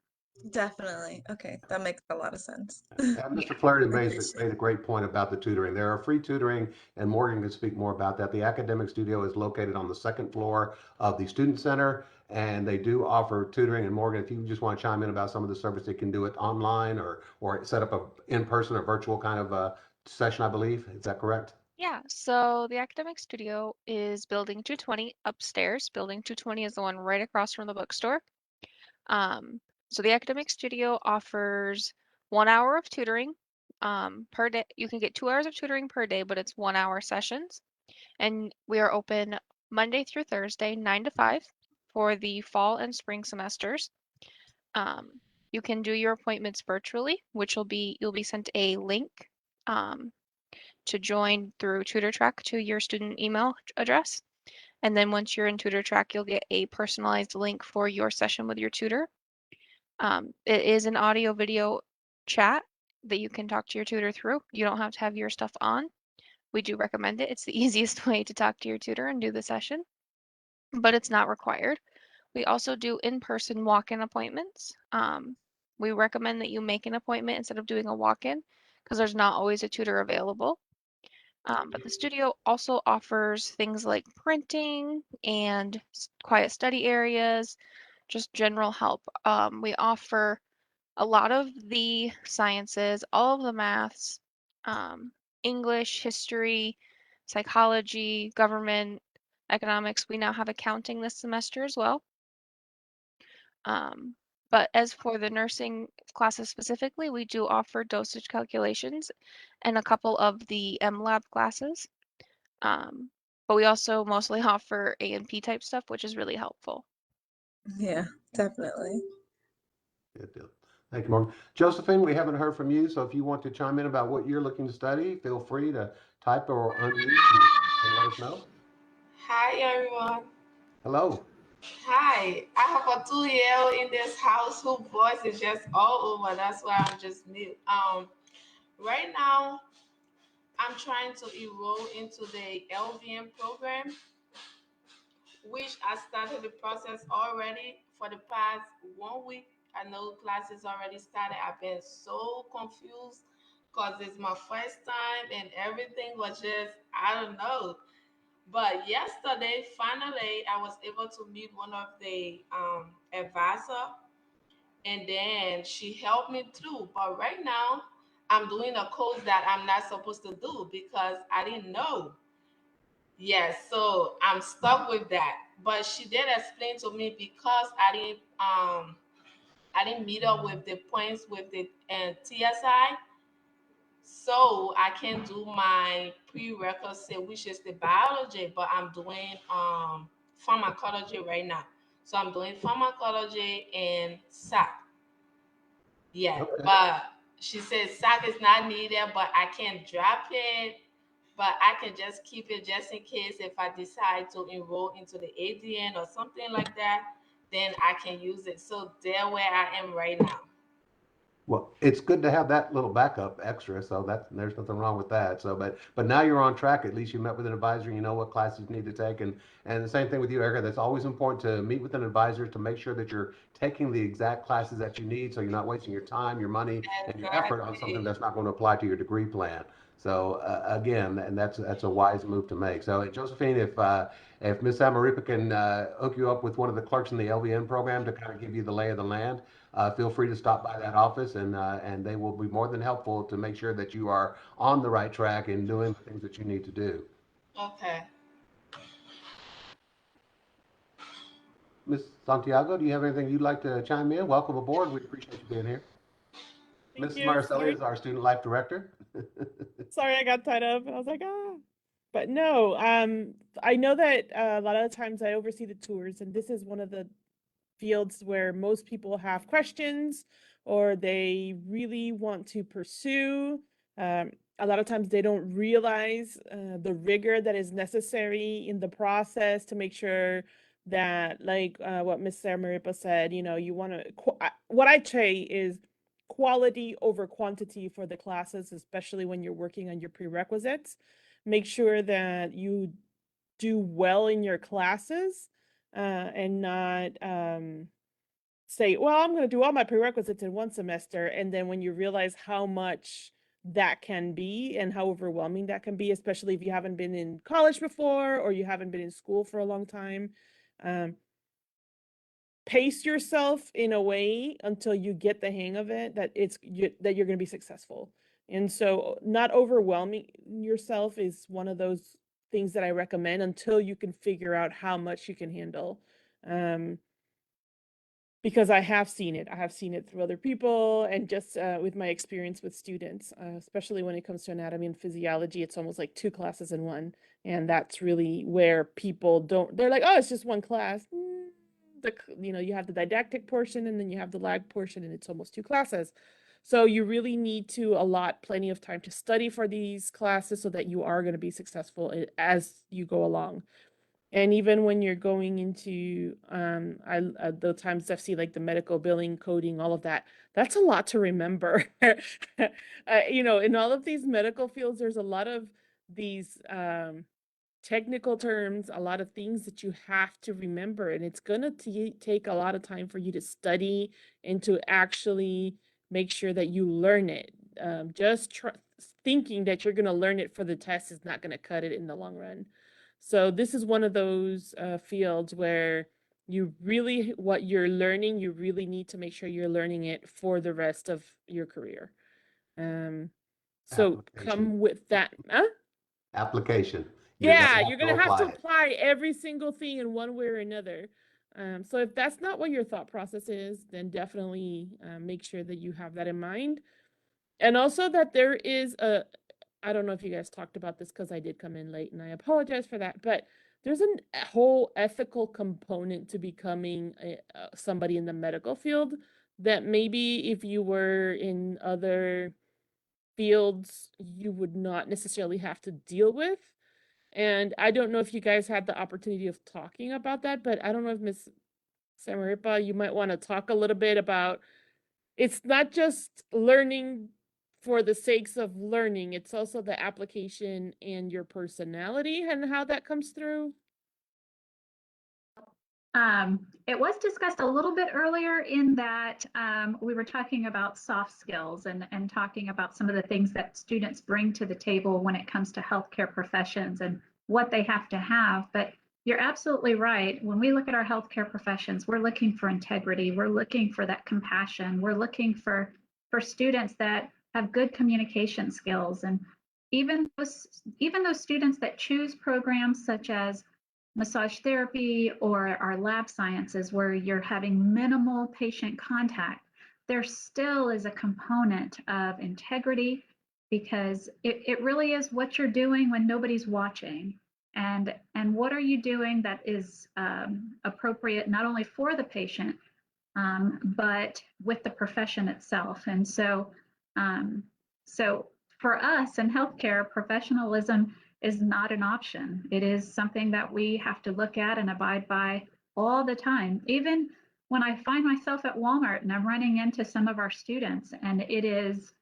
Definitely. Okay, that makes a lot of sense. Mr. Flaherty I appreciate made a great point about the tutoring. There are free tutoring, and Morgan can speak more about that. The academic studio is located on the second floor of the Student Center, and they do offer tutoring. And Morgan, if you just want to chime in about some of the service, they can do it online or set up a in-person or virtual kind of a session, I believe. Is that correct? Yeah, so the academic studio is building 220 upstairs. Building 220 is the one right across from the bookstore. So the academic studio offers 1 hour of tutoring per day. You can get 2 hours of tutoring per day, but it's 1 hour sessions. And we are open Monday through Thursday, 9 to 5 for the fall and spring semesters. You can do your appointments virtually, which you'll be sent a link to join through TutorTrack to your student email address. And then once you're in TutorTrack, you'll get a personalized link for your session with your tutor. It is an audio video chat that you can talk to your tutor through. You don't have to have your stuff on. We do recommend it. It's the easiest way to talk to your tutor and do the session, but it's not required. We also do in-person walk-in appointments. We recommend that you make an appointment instead of doing a walk-in because there's not always a tutor available. But the studio also offers things like printing and quiet study areas, just general help. We offer a lot of the sciences, all of the maths, English, history, psychology, government, economics. We now have accounting this semester as well. But as for the nursing classes specifically, we do offer dosage calculations and a couple of the MLab classes. But we also mostly offer A&P type stuff, which is really helpful. Yeah, definitely. Good deal. Thank you, Morgan. Josephine, we haven't heard from you, so if you want to chime in about what you're looking to study, feel free to type or unmute and let us know. Hi everyone. Hello. Hi. I have a 2-year-old in this house whose voice is just all over. That's why I'm just mute. Right now I'm trying to enroll into the LVN program, which I started the process already for the past 1 week. I know classes already started. I've been so confused because it's my first time and everything was just, I don't know. But yesterday, finally, I was able to meet one of the advisor, and then she helped me through. But right now, I'm doing a course that I'm not supposed to do because I didn't know. Yes, so I'm stuck with that. But she did explain to me because I didn't meet up with the points with the TSI. So I can do my prerequisite, which is the biology, but I'm doing pharmacology right now. So I'm doing pharmacology and SAC. Yeah, Okay. but she says SAC is not needed, but I can drop it, but I can just keep it just in case if I decide to enroll into the ADN or something like that, then I can use it. So there where I am right now. Well, it's good to have that little backup extra, so there's nothing wrong with that. So, but now you're on track. At least you met with an advisor. You know what classes you need to take, and the same thing with you, Erica. That's always important to meet with an advisor to make sure that you're taking the exact classes that you need, so you're not wasting your time, your money, and your effort on something Exactly. that's not going to apply to your degree plan. So again, and that's a wise move to make. So Josephine, if Miss Amaripa can hook you up with one of the clerks in the LVN program to kind of give you the lay of the land, feel free to stop by that office, and they will be more than helpful to make sure that you are on the right track and doing the things that you need to do. Okay. Ms. Santiago, do you have anything you'd like to chime in? Welcome aboard. We appreciate you being here. Thank Mrs. you. Marcelli is our student life director. Sorry, I got tied up. I was like, But no, I know that a lot of the times I oversee the tours, and this is one of the fields where most people have questions or they really want to pursue. A lot of times they don't realize the rigor that is necessary in the process to make sure that, like what Miss Sarah Maripa said, you want to, what I say is quality over quantity for the classes, especially when you're working on your prerequisites. Make sure that you do well in your classes and not say, well, I'm going to do all my prerequisites in one semester. And then when you realize how much that can be and how overwhelming that can be, especially if you haven't been in college before or you haven't been in school for a long time, pace yourself in a way until you get the hang of it that that you're going to be successful. And so not overwhelming yourself is one of those things that I recommend until you can figure out how much you can handle. Because I have seen it. I have seen it through other people and just with my experience with students, especially when it comes to anatomy and physiology, it's almost like 2 classes in one. And that's really where people they're like, oh, it's just one class. You have the didactic portion and then you have the lag portion and it's almost 2 classes. So you really need to allot plenty of time to study for these classes so that you are going to be successful as you go along. And even when you're going into the times I've seen like the medical billing, coding, all of that, that's a lot to remember. In all of these medical fields, there's a lot of these technical terms, a lot of things that you have to remember, and it's going to take a lot of time for you to study and to actually make sure that you learn it. Just thinking that you're going to learn it for the test is not going to cut it in the long run. So this is one of those fields where what you're learning, you really need to make sure you're learning it for the rest of your career. So come with that. Application. Yeah, you're going to have to apply every single thing in one way or another. So if that's not what your thought process is, then definitely make sure that you have that in mind. And also that there is I don't know if you guys talked about this because I did come in late and I apologize for that, but there's a whole ethical component to becoming somebody in the medical field that maybe if you were in other fields, you would not necessarily have to deal with. And I don't know if you guys had the opportunity of talking about that, but I don't know if Ms. Samaripa, you might want to talk a little bit about, it's not just learning for the sakes of learning, it's also the application and your personality and how that comes through. It was discussed a little bit earlier in that we were talking about soft skills and talking about some of the things that students bring to the table when it comes to healthcare professions and what they have to have. But you're absolutely right. When we look at our healthcare professions, we're looking for integrity. We're looking for that compassion. We're looking for students that have good communication skills. And even those students that choose programs such as massage therapy or our lab sciences where you're having minimal patient contact, there still is a component of integrity because it really is what you're doing when nobody's watching. And what are you doing that is appropriate not only for the patient, but with the profession itself. And so for us in healthcare, professionalism is not an option. It is something that we have to look at and abide by all the time. Even when I find myself at Walmart and I'm running into some of our students, and it is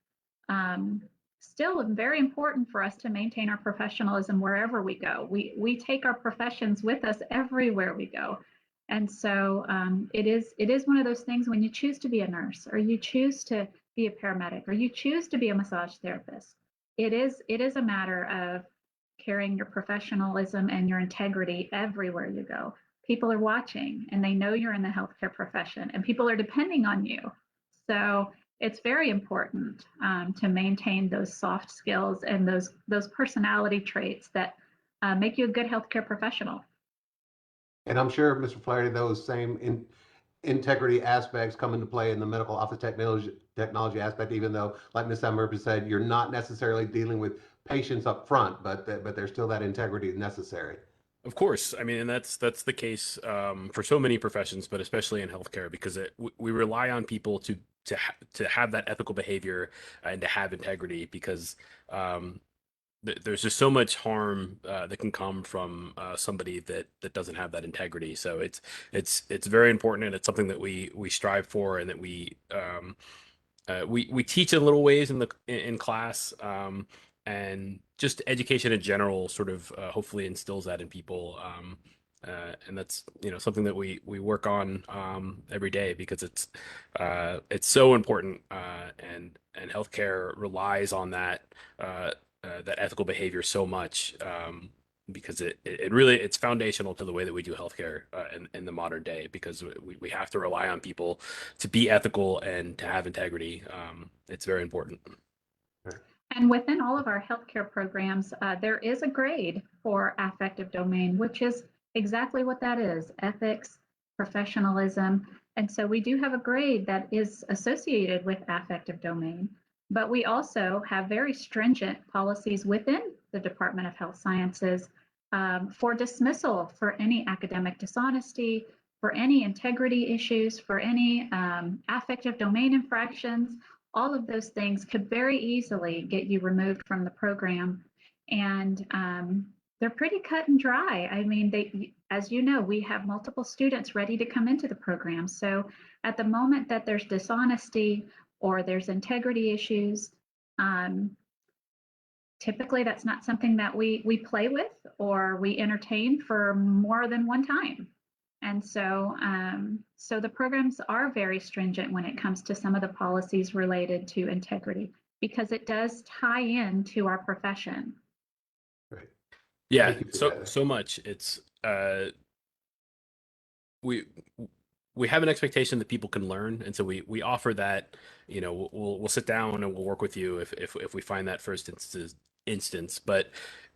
still very important for us to maintain our professionalism wherever we go. We take our professions with us everywhere we go. And so it is one of those things when you choose to be a nurse or you choose to be a paramedic or you choose to be a massage therapist, it is a matter of carrying your professionalism and your integrity everywhere you go. People are watching and they know you're in the healthcare profession and people are depending on you. So it's very important to maintain those soft skills and those personality traits that make you a good healthcare professional. And I'm sure, Mr. Flaherty, those same integrity aspects come into play in the medical office technology aspect, even though, like Ms. Samaripa said, you're not necessarily dealing with patients up front, but there's still that integrity necessary. Of course, I mean, and that's the case for so many professions, but especially in healthcare, because we rely on people to have that ethical behavior and to have integrity, because there's just so much harm that can come from somebody that doesn't have that integrity. So it's very important, and it's something that we strive for, and that we teach in little ways in class, and just education in general sort of hopefully instills that in people. And that's something that we work on every day, because it's so important, and healthcare relies on that ethical behavior so much, because it's foundational to the way that we do healthcare in the modern day, because we have to rely on people to be ethical and to have integrity. It's very important. And within all of our healthcare programs, there is a grade for affective domain, which is exactly what that is: ethics, professionalism. And so we do have a grade that is associated with affective domain, but we also have very stringent policies within the Department of Health Sciences for dismissal for any academic dishonesty, for any integrity issues, for any affective domain infractions. All of those things could very easily get you removed from the program. And they're pretty cut and dry. I mean, as you know, we have multiple students ready to come into the program. So at the moment that there's dishonesty or there's integrity issues, typically that's not something that we play with or we entertain for more than one time. And so, so the programs are very stringent when it comes to some of the policies related to integrity, because it does tie into our profession. Right. Yeah, Thank you for that. so much. It's we we have an expectation that people can learn, and so we offer that. You know, we'll sit down and we'll work with you if we find that first instance. But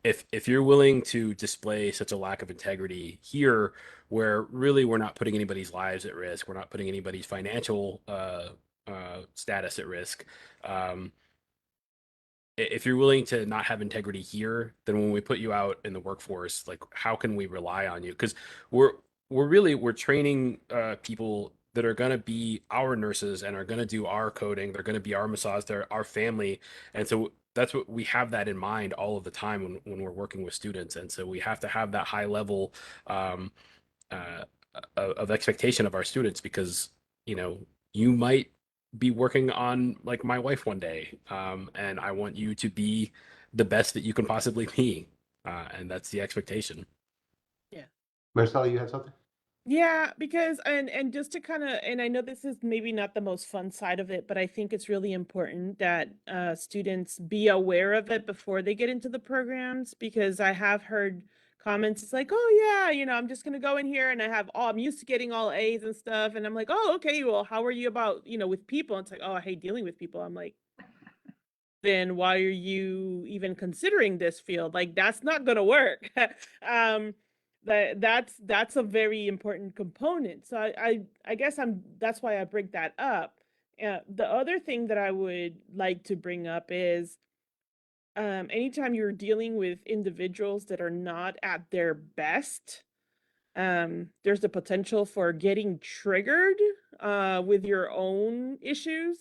if you're willing to display such a lack of integrity here, where really we're not putting anybody's lives at risk, we're not putting anybody's financial status at risk. If you're willing to not have integrity here, then when we put you out in the workforce, like how can we rely on you? Because we're training people that are going to be our nurses and are going to do our coding. They're going to be our massage, they're our family, and so that's what we have that in mind all of the time when we're working with students. And so we have to have that high level um, uh, of expectation of our students, because you might be working on like my wife one day, and I want you to be the best that you can possibly be, and that's the expectation. Marcella, you had something? Yeah, because and just to kind of, and I know this is maybe not the most fun side of it, but I think it's really important that students be aware of it before they get into the programs, because I have heard comments. It's like, oh yeah, I'm just gonna go in here and I'm used to getting all A's and stuff, and I'm like, oh okay, well, how are you about with people? And it's like, oh, I hate dealing with people. I'm like, then why are you even considering this field? Like, that's not gonna work. That's a very important component. So I guess that's why I bring that up. The other thing that I would like to bring up is anytime you're dealing with individuals that are not at their best, there's the potential for getting triggered with your own issues.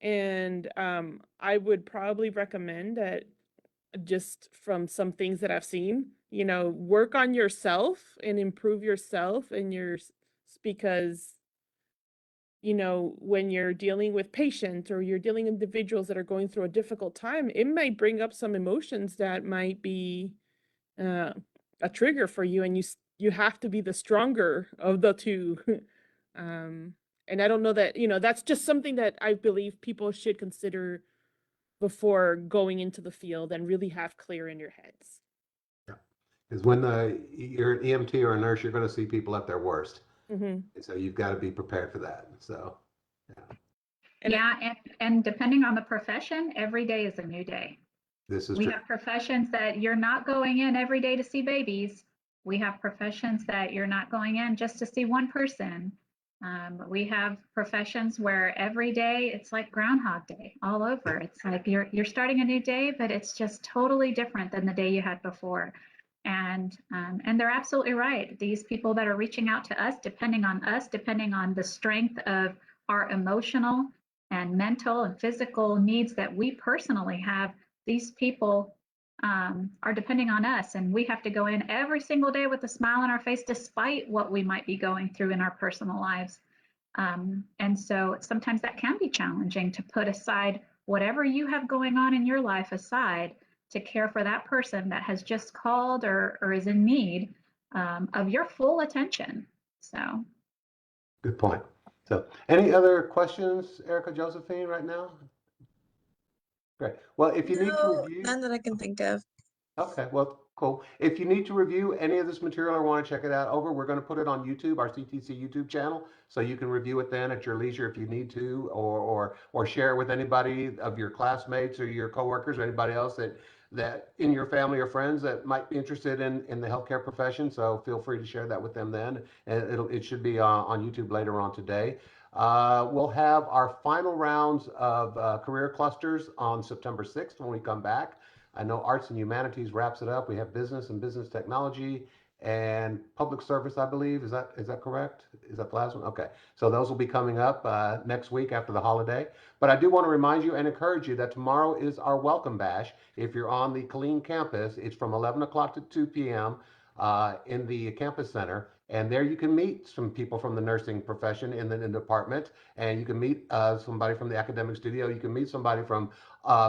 And I would probably recommend that, just from some things that I've seen, work on yourself and improve yourself and because, when you're dealing with patients or you're dealing with individuals that are going through a difficult time, it might bring up some emotions that might be a trigger for you, and you have to be the stronger of the two. And I don't know that, that's just something that I believe people should consider before going into the field and really have clear in your heads. Because when you're an EMT or a nurse, you're going to see people at their worst. Mm-hmm. And so you've got to be prepared for that. So, yeah. And depending on the profession, every day is a new day. This is we true. have professions that you're not going in every day to see babies. We have professions that you're not going in just to see one person. We have professions where every day it's like Groundhog Day all over. It's like you're starting a new day, but it's just totally different than the day you had before. And they're absolutely right. These people that are reaching out to us, depending on the strength of our emotional and mental and physical needs that we personally have, these people are depending on us, and we have to go in every single day with a smile on our face, despite what we might be going through in our personal lives. And so sometimes that can be challenging, to put aside whatever you have going on in your life aside to care for that person that has just called or is in need of your full attention. So good point. So any other questions, Erica, Josephine, right now? Great. Well, if you need to review, none that I can think of. okay, well, cool. If you need to review any of this material or want to check it out over, we're going to put it on YouTube, our CTC YouTube channel, so you can review it then at your leisure if you need to, or share it with anybody of your classmates or your coworkers or anybody else that in your family or friends that might be interested in the healthcare profession. So feel free to share that with them then, and it should be on YouTube later on today. We'll have our final rounds of career clusters on September 6th when we come back. I know arts and humanities wraps it up. We have business and business technology and public service, I believe. Is that correct? Is that the last one? Okay. So those will be coming up next week after the holiday. But I do want to remind you and encourage you that tomorrow is our welcome bash. If you're on the Killeen campus, it's from 11 o'clock to 2 p.m. In the campus center. And there you can meet some people from the nursing profession in the department, and you can meet somebody from the academic studio. You can meet somebody from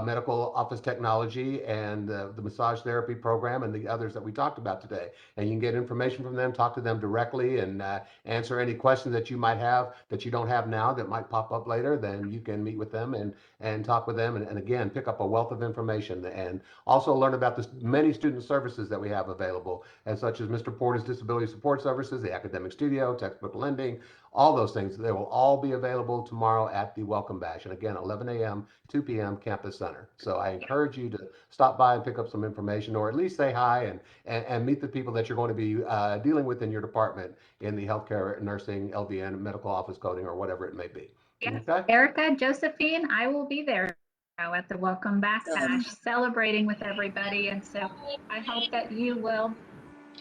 medical office technology and the massage therapy program and the others that we talked about today. And you can get information from them, talk to them directly, and answer any questions that you might have that you don't have now that might pop up later. Then you can meet with them and talk with them, and again, pick up a wealth of information and also learn about the many student services that we have available, as such as Mr. Porter's Disability Support Services, the Academic Studio, Textbook Lending, all those things. They will all be available tomorrow at the Welcome Bash. And again, 11 a.m., 2 p.m., Campus Center. So I encourage you to stop by and pick up some information, or at least say hi and meet the people that you're going to be dealing with in your department in the healthcare, nursing, LVN, medical office coding, or whatever it may be. Yes. Okay? Erica, Josephine, I will be there at the Welcome Back Bash celebrating with everybody. And so I hope that you will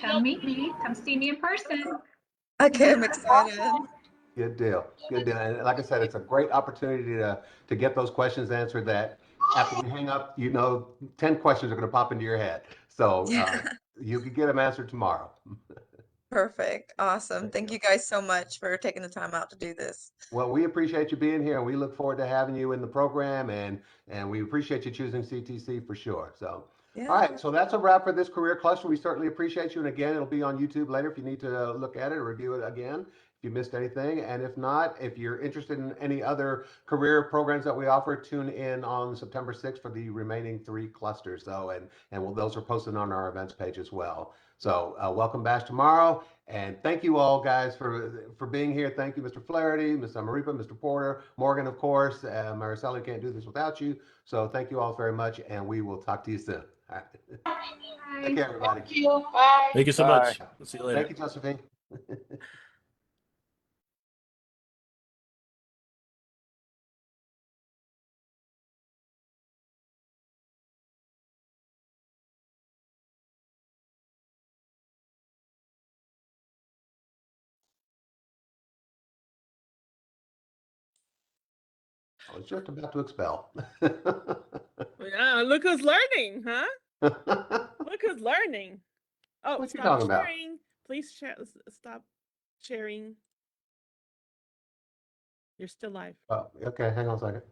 come meet me, come see me in person. Okay, I'm excited. Good deal. Good deal. And like I said, it's a great opportunity to get those questions answered that after we hang up, 10 questions are going to pop into your head. So you can get them answered tomorrow. Perfect. Awesome. Thank you guys so much for taking the time out to do this. Well, we appreciate you being here, and we look forward to having you in the program, and we appreciate you choosing CTC for sure. So, Yeah. all right, so that's a wrap for this career cluster. We certainly appreciate you, and again, it'll be on YouTube later if you need to look at it or review it again if you missed anything. And if not, if you're interested in any other career programs that we offer, tune in on September 6th for the remaining 3 clusters, though, and those are posted on our events page as well. So, welcome bash tomorrow. And thank you all, guys, for being here. Thank you, Mr. Flaherty, Ms. Amaripa, Mr. Porter, Morgan, of course. Maricela can't do this without you. So thank you all very much, and we will talk to you soon. All right. Bye. Take care, everybody. Thank you. Bye. Thank you so Bye. much. We'll see you later. Thank you, Josephine. I was just about to expel. Yeah, look who's learning, huh? Look who's learning. Oh, What you stop talking about? sharing. Please share. Stop sharing. You're still live. Oh, okay, hang on a second.